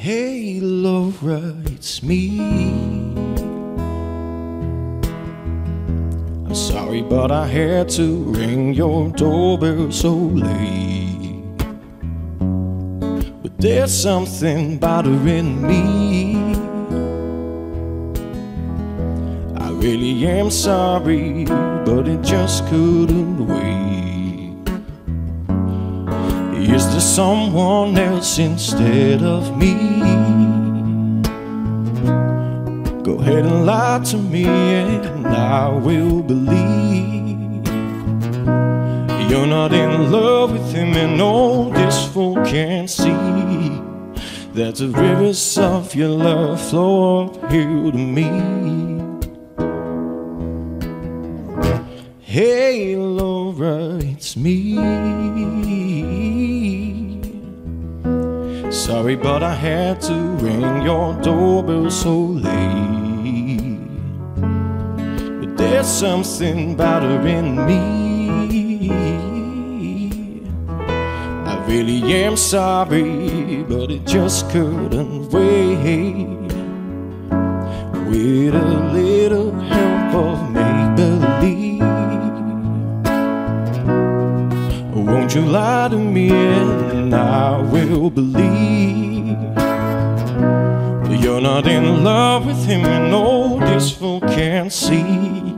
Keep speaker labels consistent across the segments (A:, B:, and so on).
A: Hey Laura, it's me. I'm sorry, but I had to ring your doorbell so late. But there's something bothering me. I really am sorry, but it just couldn't wait. Is there someone else instead of me? Go ahead and lie to me and I will believe you're not in love with him, and all this fool can't see that the rivers of your love flow uphill to me. Hey Laura, it's me. Sorry, but I had to ring your doorbell so late. But there's something bothering me. I really am sorry, but it just couldn't wait. With a little help of make-believe, won't you lie to me and I will believe you're not in love with him, and all this fool can't see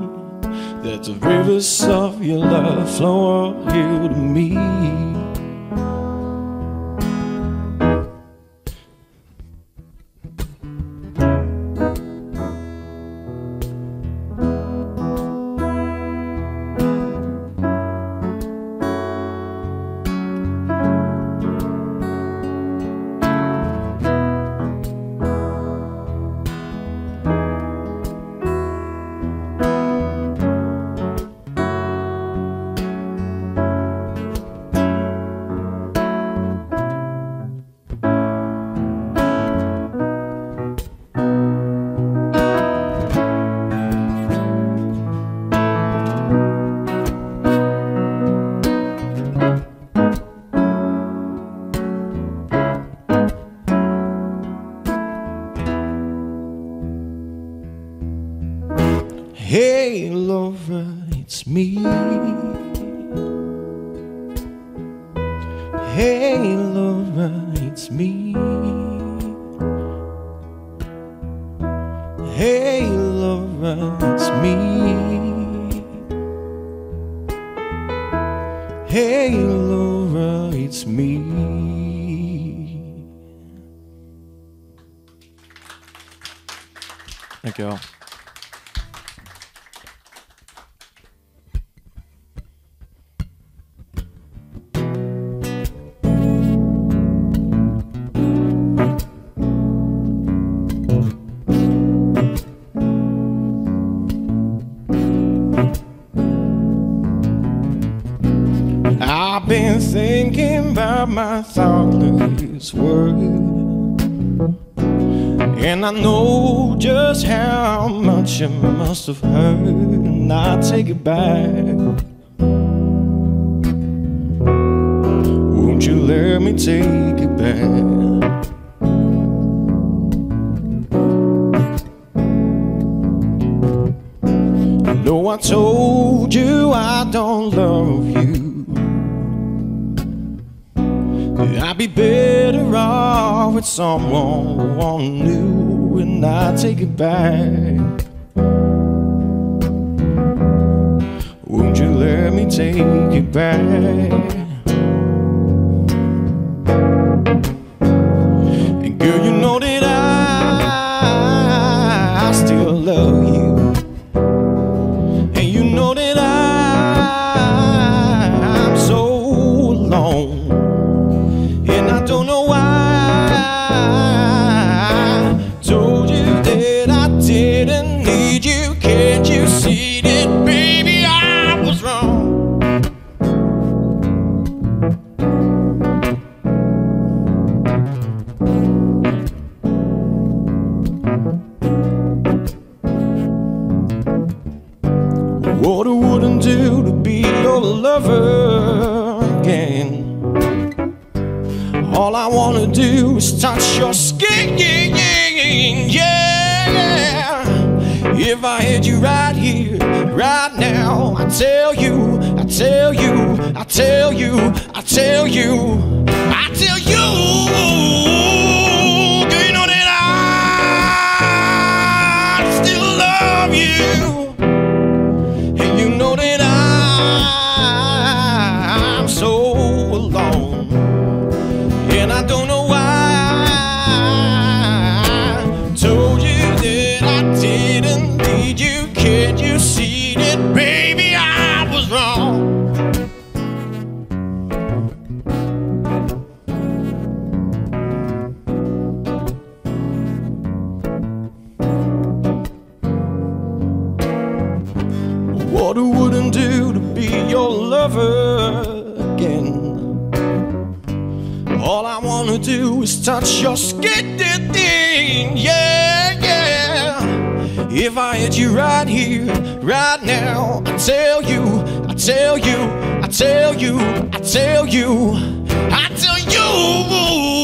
A: that the rivers of your love flow uphill to me. Hey Laura, it's me. Hey Laura, it's me. Hey Laura, it's me. Hey Laura, it's me. Thank you all. I've been thinking about my thoughtless words, and I know just how much you must have heard, and I take it back. Won't you let me take it back? I know I told you I don't love you. I'd be better off with someone new, and I take it back. Won't you let me take it back? And girl, you know that I still love you, and you know that I'm so alone. And I don't know why I told you that I didn't need you. Can't you see that, baby, I was wrong? All I wanna do is touch your skin, yeah. If I had you right here, right now, I tell you, I tell you, I tell you, I tell you, I tell you, girl, you know that I still love you, and you know that I'm so alone, and I don't know why I told you that I didn't need you. Can't you see that, baby, I was wrong? What I wouldn't do to be your lover again. All I wanna do is touch your skin, yeah, yeah. If I had you right here, right now, I tell you, I tell you, I tell you, I tell you, I tell you.